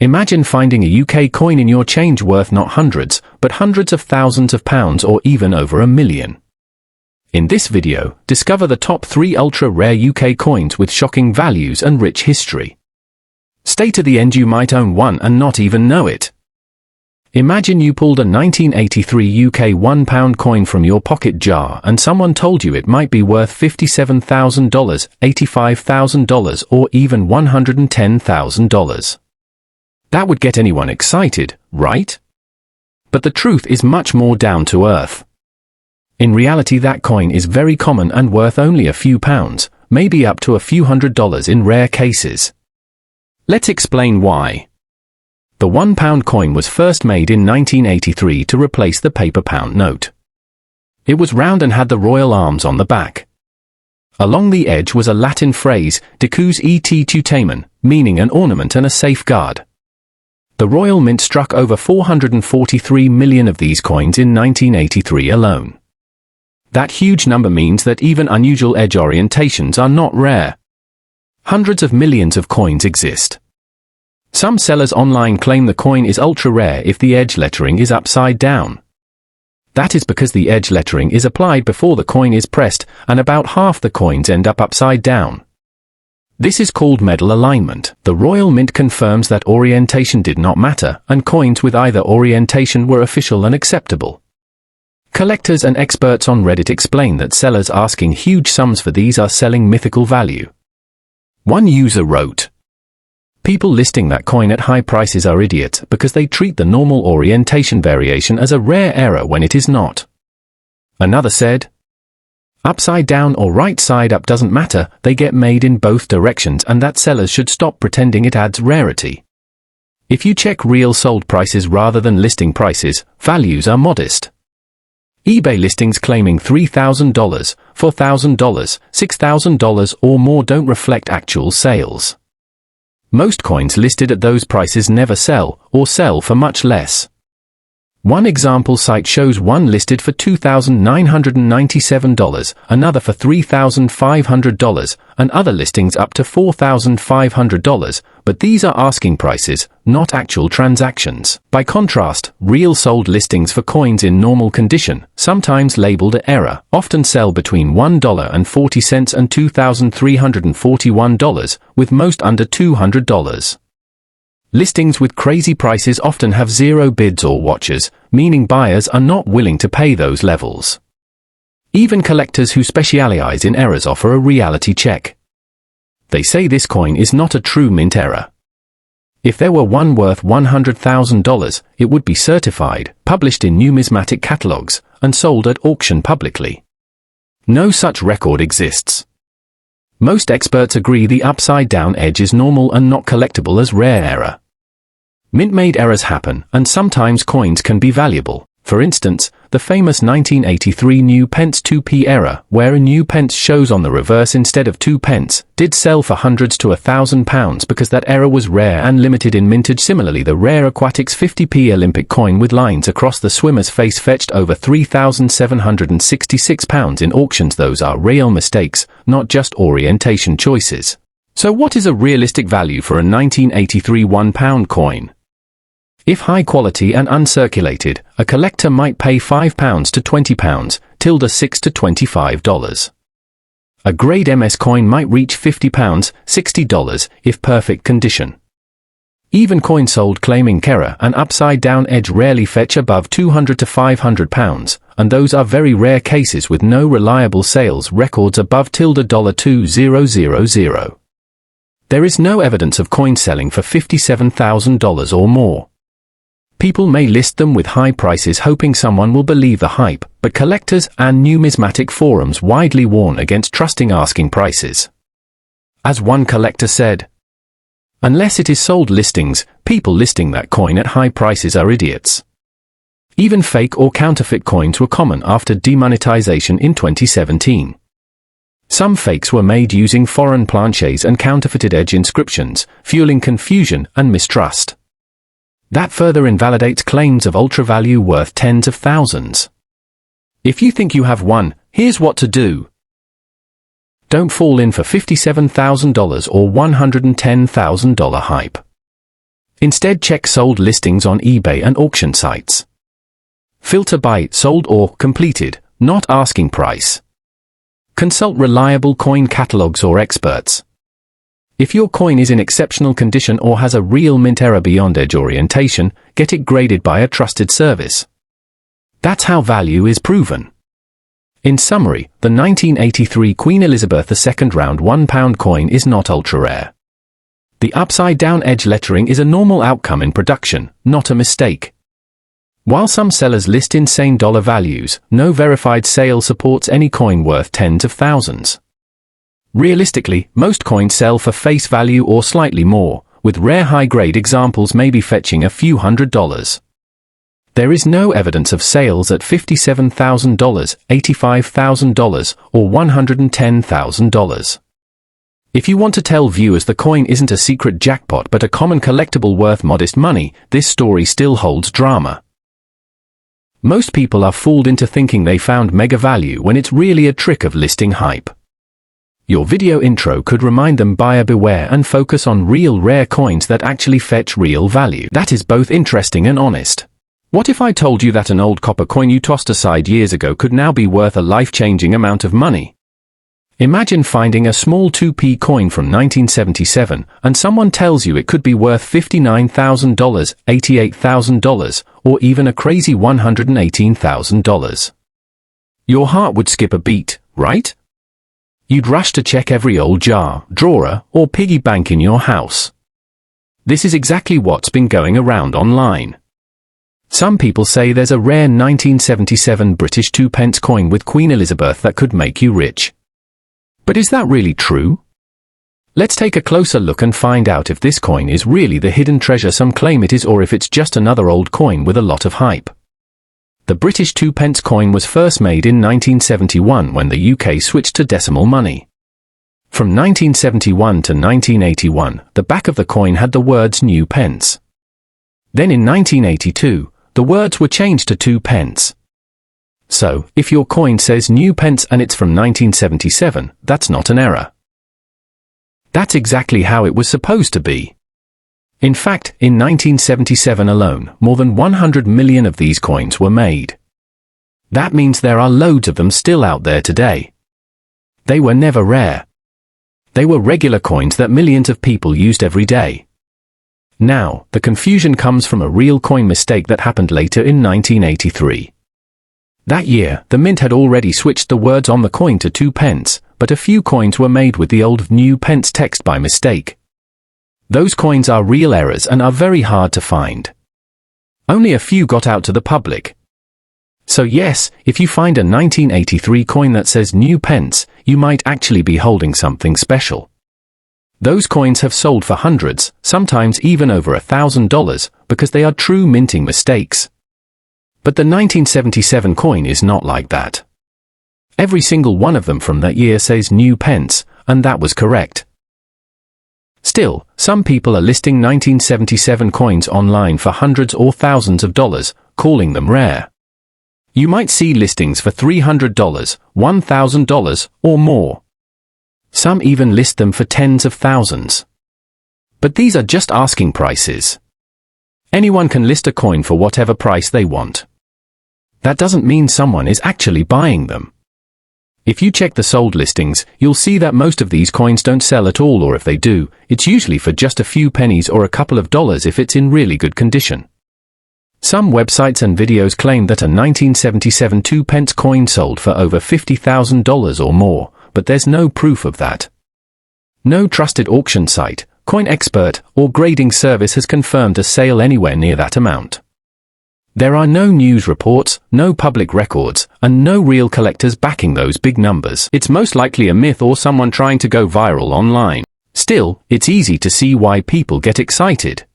Imagine finding a UK coin in your change worth not hundreds, but hundreds of thousands of pounds or even over $1 million. In this video, discover the top 3 ultra-rare UK coins with shocking values and rich history. Stay to the end, you might own one and not even know it. Imagine you pulled a 1983 UK £1 coin from your pocket jar and someone told you it might be worth $57,000, $85,000 or even $110,000. That would get anyone excited, right? But the truth is much more down to earth. In reality, that coin is very common and worth only a few pounds, maybe up to a few $100s in rare cases. Let's explain why. The £1 coin was first made in 1983 to replace the paper pound note. It was round and had the royal arms on the back. Along the edge was a Latin phrase, decus et tutamen, meaning an ornament and a safeguard. The Royal Mint struck over 443 million of these coins in 1983 alone. That huge number means that even unusual edge orientations are not rare. Hundreds of millions of coins exist. Some sellers online claim the coin is ultra-rare if the edge lettering is upside down. That is because the edge lettering is applied before the coin is pressed, and about half the coins end up upside down. This is called medal alignment. The Royal Mint confirms that orientation did not matter, and coins with either orientation were official and acceptable. Collectors and experts on Reddit explain that sellers asking huge sums for these are selling mythical value. One user wrote, "People listing that coin at high prices are idiots because they treat the normal orientation variation as a rare error when it is not." Another said, "Upside down or right side up doesn't matter, they get made in both directions and that sellers should stop pretending it adds rarity. If you check real sold prices rather than listing prices, values are modest. eBay listings claiming $3,000, $4,000, $6,000 or more don't reflect actual sales. Most coins listed at those prices never sell, or sell for much less. One example site shows one listed for $2,997, another for $3,500, and other listings up to $4,500, but these are asking prices, not actual transactions. By contrast, real sold listings for coins in normal condition, sometimes labeled at error, often sell between $1.40 and $2,341, with most under $200. Listings with crazy prices often have zero bids or watchers, meaning buyers are not willing to pay those levels. Even collectors who specialize in errors offer a reality check. They say this coin is not a true mint error. If there were one worth $100,000, it would be certified, published in numismatic catalogs, and sold at auction publicly. No such record exists. Most experts agree the upside-down edge is normal and not collectible as rare error. Mint-made errors happen, and sometimes coins can be valuable. For instance, the famous 1983 new Pence 2p error, where a new pence shows on the reverse instead of 2 pence, did sell for hundreds to £1,000 because that error was rare and limited in mintage. Similarly, the rare Aquatics 50p Olympic coin with lines across the swimmer's face fetched over £3,766 in auctions. Those are real mistakes, not just orientation choices. So what is a realistic value for a 1983 £1 coin? If high quality and uncirculated, a collector might pay £5 to £20, $6 to $25. A grade MS coin might reach £50, $60 if perfect condition. Even coins sold claiming error and upside-down edge rarely fetch above £200 to £500, and those are very rare cases with no reliable sales records above $2000. There is no evidence of coins selling for $57,000 or more. People may list them with high prices hoping someone will believe the hype, but collectors and numismatic forums widely warn against trusting asking prices. As one collector said, "Unless it is sold listings, people listing that coin at high prices are idiots." Even fake or counterfeit coins were common after demonetization in 2017. Some fakes were made using foreign planchets and counterfeited edge inscriptions, fueling confusion and mistrust. That further invalidates claims of ultra value worth tens of thousands. If you think you have one, here's what to do. Don't fall in for $57,000 or $110,000 hype. Instead, check sold listings on eBay and auction sites. Filter by sold or completed, not asking price. Consult reliable coin catalogs or experts. If your coin is in exceptional condition or has a real mint error beyond edge orientation, get it graded by a trusted service. That's how value is proven. In summary, the 1983 Queen Elizabeth II round £1 coin is not ultra-rare. The upside-down edge lettering is a normal outcome in production, not a mistake. While some sellers list insane dollar values, no verified sale supports any coin worth tens of thousands. Realistically, most coins sell for face value or slightly more, with rare high-grade examples maybe fetching a few $100s. There is no evidence of sales at $57,000, $85,000, or $110,000. If you want to tell viewers the coin isn't a secret jackpot but a common collectible worth modest money, this story still holds drama. Most people are fooled into thinking they found mega value when it's really a trick of listing hype. Your video intro could remind them buyer beware and focus on real rare coins that actually fetch real value. That is both interesting and honest. What if I told you that an old copper coin you tossed aside years ago could now be worth a life-changing amount of money? Imagine finding a small 2p coin from 1977, and someone tells you it could be worth $59,000, $88,000, or even a crazy $118,000. Your heart would skip a beat, right? You'd rush to check every old jar, drawer, or piggy bank in your house. This is exactly what's been going around online. Some people say there's a rare 1977 British 2p coin with Queen Elizabeth that could make you rich. But is that really true? Let's take a closer look and find out if this coin is really the hidden treasure some claim it is, or if it's just another old coin with a lot of hype. The British 2p coin was first made in 1971 when the UK switched to decimal money. From 1971 to 1981, the back of the coin had the words New Pence. Then in 1982, the words were changed to 2p. So, if your coin says New Pence and it's from 1977, that's not an error. That's exactly how it was supposed to be. In fact, in 1977 alone, more than 100 million of these coins were made. That means there are loads of them still out there today. They were never rare. They were regular coins that millions of people used every day. Now, the confusion comes from a real coin mistake that happened later in 1983. That year, the mint had already switched the words on the coin to 2p, but a few coins were made with the old New Pence text by mistake. Those coins are real errors and are very hard to find. Only a few got out to the public. So yes, if you find a 1983 coin that says New Pence, you might actually be holding something special. Those coins have sold for hundreds, sometimes even over $1,000, because they are true minting mistakes. But the 1977 coin is not like that. Every single one of them from that year says New Pence, and that was correct. Still, some people are listing 1977 coins online for hundreds or thousands of dollars, calling them rare. You might see listings for $300, $1,000, or more. Some even list them for tens of thousands. But these are just asking prices. Anyone can list a coin for whatever price they want. That doesn't mean someone is actually buying them. If you check the sold listings, you'll see that most of these coins don't sell at all, or if they do, it's usually for just a few pennies or a couple of dollars if it's in really good condition. Some websites and videos claim that a 1977 2p coin sold for over $50,000 or more, but there's no proof of that. No trusted auction site, coin expert, or grading service has confirmed a sale anywhere near that amount. There are no news reports, no public records, and no real collectors backing those big numbers. It's most likely a myth or someone trying to go viral online. Still, it's easy to see why people get excited.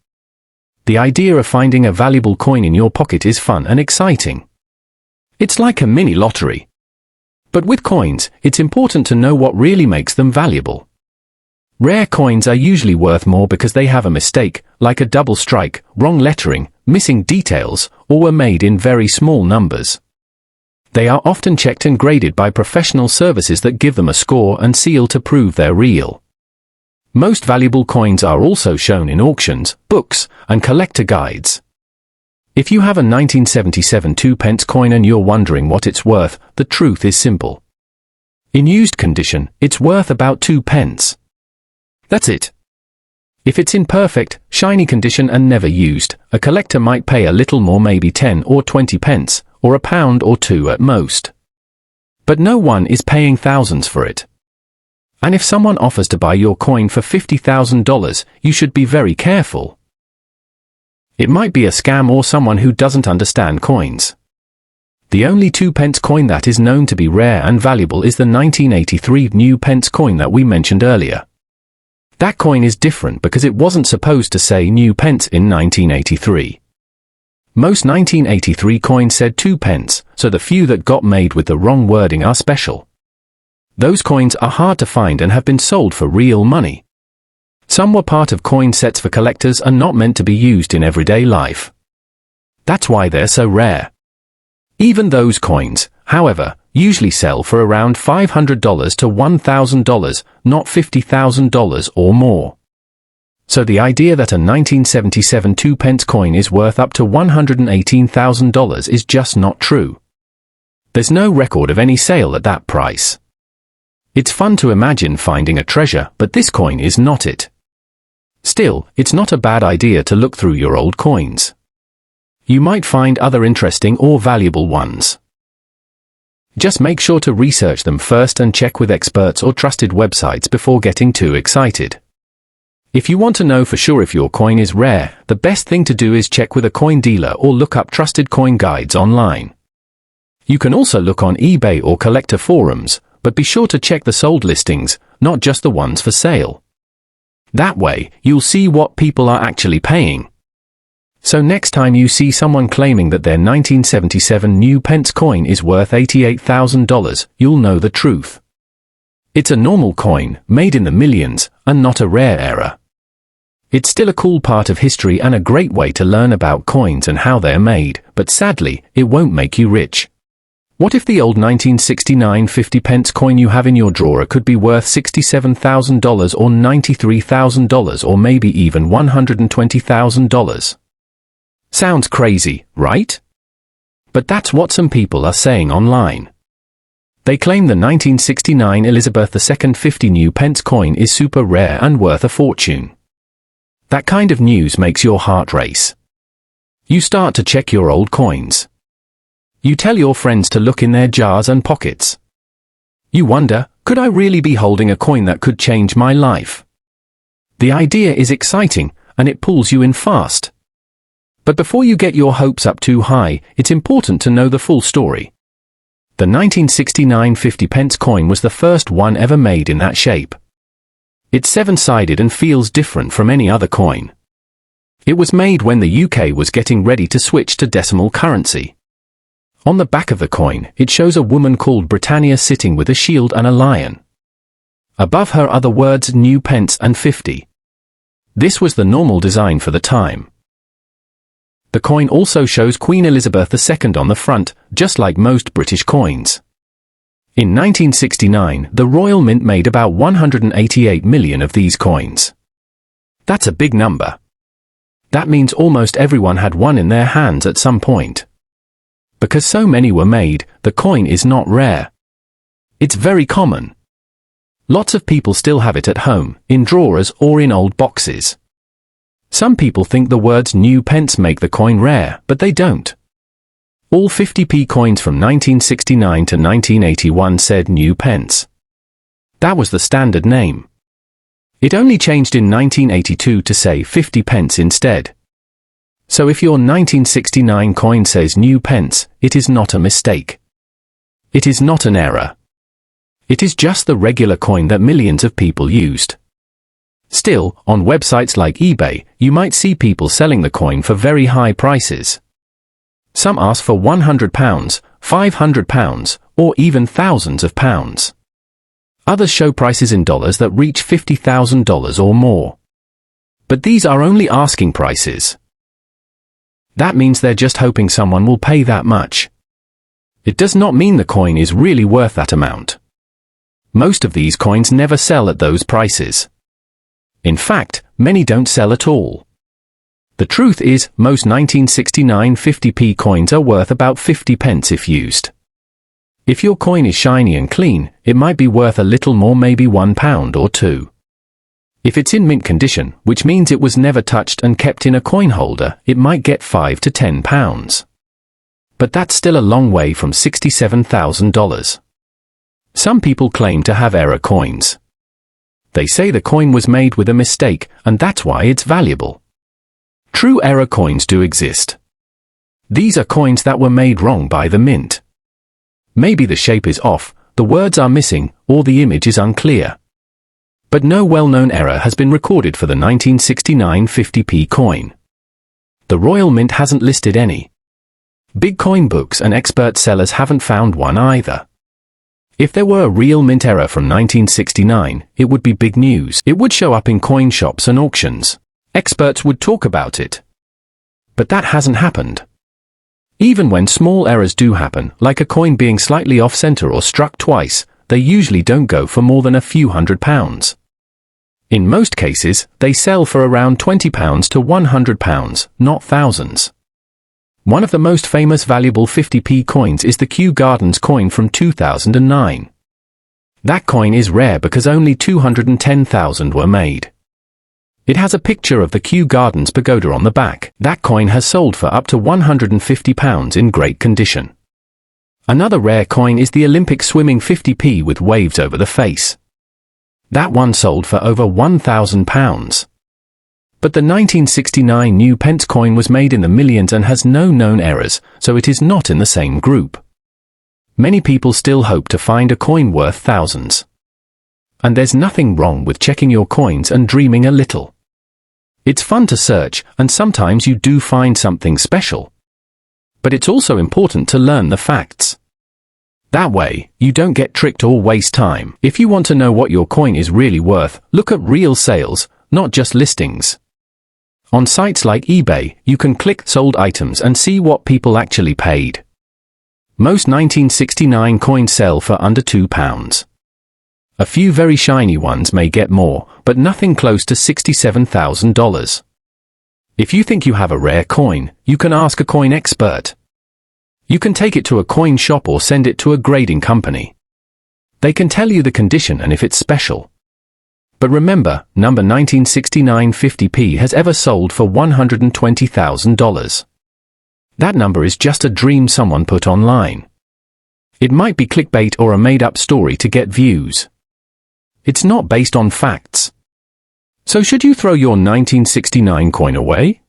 The idea of finding a valuable coin in your pocket is fun and exciting. It's like a mini lottery. But with coins, it's important to know what really makes them valuable. Rare coins are usually worth more because they have a mistake, like a double strike, wrong lettering, missing details, or were made in very small numbers. They are often checked and graded by professional services that give them a score and seal to prove they're real. Most valuable coins are also shown in auctions, books, and collector guides. If you have a 1977 2p coin and you're wondering what it's worth, the truth is simple. In used condition, it's worth about 2p. That's it. If it's in perfect, shiny condition and never used, a collector might pay a little more, maybe 10 or 20p, or a pound or two at most. But no one is paying thousands for it. And if someone offers to buy your coin for $50,000, you should be very careful. It might be a scam or someone who doesn't understand coins. The only 2p coin that is known to be rare and valuable is the 1983 new pence coin that we mentioned earlier. That coin is different because it wasn't supposed to say new pence in 1983. Most 1983 coins said 2p, so the few that got made with the wrong wording are special. Those coins are hard to find and have been sold for real money. Some were part of coin sets for collectors and not meant to be used in everyday life. That's why they're so rare. Even those coins, however, usually sell for around $500 to $1,000, not $50,000 or more. So the idea that a 1977 2p coin is worth up to $118,000 is just not true. There's no record of any sale at that price. It's fun to imagine finding a treasure, but this coin is not it. Still, it's not a bad idea to look through your old coins. You might find other interesting or valuable ones. Just make sure to research them first and check with experts or trusted websites before getting too excited. If you want to know for sure if your coin is rare, the best thing to do is check with a coin dealer or look up trusted coin guides online. You can also look on eBay or collector forums, but be sure to check the sold listings, not just the ones for sale. That way, you'll see what people are actually paying. So next time you see someone claiming that their 1977 new pence coin is worth $88,000, you'll know the truth. It's a normal coin, made in the millions, and not a rare era. It's still a cool part of history and a great way to learn about coins and how they're made, but sadly, it won't make you rich. What if the old 1969 50p coin you have in your drawer could be worth $67,000 or $93,000 or maybe even $120,000? Sounds crazy, right? But that's what some people are saying online. They claim the 1969 Elizabeth II 50 new pence coin is super rare and worth a fortune. That kind of news makes your heart race. You start to check your old coins. You tell your friends to look in their jars and pockets. You wonder, could I really be holding a coin that could change my life? The idea is exciting, and it pulls you in fast. But before you get your hopes up too high, it's important to know the full story. The 1969 50p coin was the first one ever made in that shape. It's seven-sided and feels different from any other coin. It was made when the UK was getting ready to switch to decimal currency. On the back of the coin, it shows a woman called Britannia sitting with a shield and a lion. Above her are the words new pence and 50. This was the normal design for the time. The coin also shows Queen Elizabeth II on the front, just like most British coins. In 1969, the Royal Mint made about 188 million of these coins. That's a big number. That means almost everyone had one in their hands at some point. Because so many were made, the coin is not rare. It's very common. Lots of people still have it at home, in drawers or in old boxes. Some people think the words new pence make the coin rare, but they don't. All 50p coins from 1969 to 1981 said new pence. That was the standard name. It only changed in 1982 to say 50 pence instead. So if your 1969 coin says new pence, it is not a mistake. It is not an error. It is just the regular coin that millions of people used. Still, on websites like eBay, you might see people selling the coin for very high prices. Some ask for £100, £500, or even thousands of pounds. Others show prices in dollars that reach $50,000 or more. But these are only asking prices. That means they're just hoping someone will pay that much. It does not mean the coin is really worth that amount. Most of these coins never sell at those prices. In fact, many don't sell at all. The truth is, most 1969 50p coins are worth about 50 pence if used. If your coin is shiny and clean, it might be worth a little more, maybe £1 or £2. If it's in mint condition, which means it was never touched and kept in a coin holder, it might get £5 to £10. But that's still a long way from $67,000. Some people claim to have error coins. They say the coin was made with a mistake, and that's why it's valuable. True error coins do exist. These are coins that were made wrong by the mint. Maybe the shape is off, the words are missing, or the image is unclear. But no well-known error has been recorded for the 1969 50p coin. The Royal Mint hasn't listed any. Big coin books and expert sellers haven't found one either. If there were a real mint error from 1969, it would be big news. It would show up in coin shops and auctions. Experts would talk about it. But that hasn't happened. Even when small errors do happen, like a coin being slightly off-center or struck twice, they usually don't go for more than a few £100s. In most cases, they sell for around £20 to £100, not thousands. One of the most famous valuable 50p coins is the Kew Gardens coin from 2009. That coin is rare because only 210,000 were made. It has a picture of the Kew Gardens pagoda on the back. That coin has sold for up to £150 in great condition. Another rare coin is the Olympic swimming 50p with waves over the face. That one sold for over £1,000. But the 1969 new Pence coin was made in the millions and has no known errors, so it is not in the same group. Many people still hope to find a coin worth thousands. And there's nothing wrong with checking your coins and dreaming a little. It's fun to search, and sometimes you do find something special. But it's also important to learn the facts. That way, you don't get tricked or waste time. If you want to know what your coin is really worth, look at real sales, not just listings. On sites like eBay, you can click sold items and see what people actually paid. Most 1969 coins sell for under £2. A few very shiny ones may get more, but nothing close to $67,000. If you think you have a rare coin, you can ask a coin expert. You can take it to a coin shop or send it to a grading company. They can tell you the condition and if it's special. But remember, number 1969 50p has ever sold for $120,000. That number is just a dream someone put online. It might be clickbait or a made-up story to get views. It's not based on facts. So should you throw your 1969 coin away?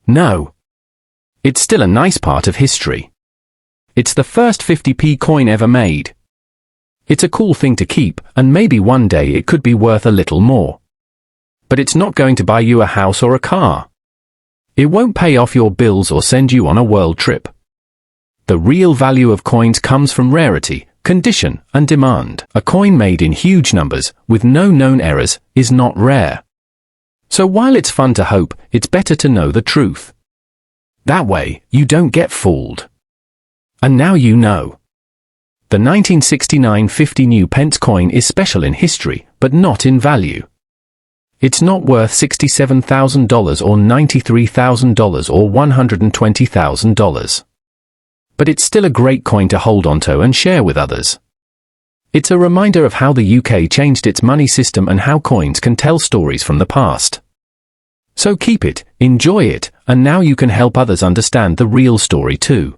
No. It's still a nice part of history. It's the first 50p coin ever made. It's a cool thing to keep, and maybe one day it could be worth a little more. But it's not going to buy you a house or a car. It won't pay off your bills or send you on a world trip. The real value of coins comes from rarity, condition, and demand. A coin made in huge numbers, with no known errors, is not rare. So while it's fun to hope, it's better to know the truth. That way, you don't get fooled. And now you know. The 1969 50 new Pence coin is special in history, but not in value. It's not worth $67,000 or $93,000 or $120,000. But it's still a great coin to hold onto and share with others. It's a reminder of how the UK changed its money system and how coins can tell stories from the past. So keep it, enjoy it, and now you can help others understand the real story too.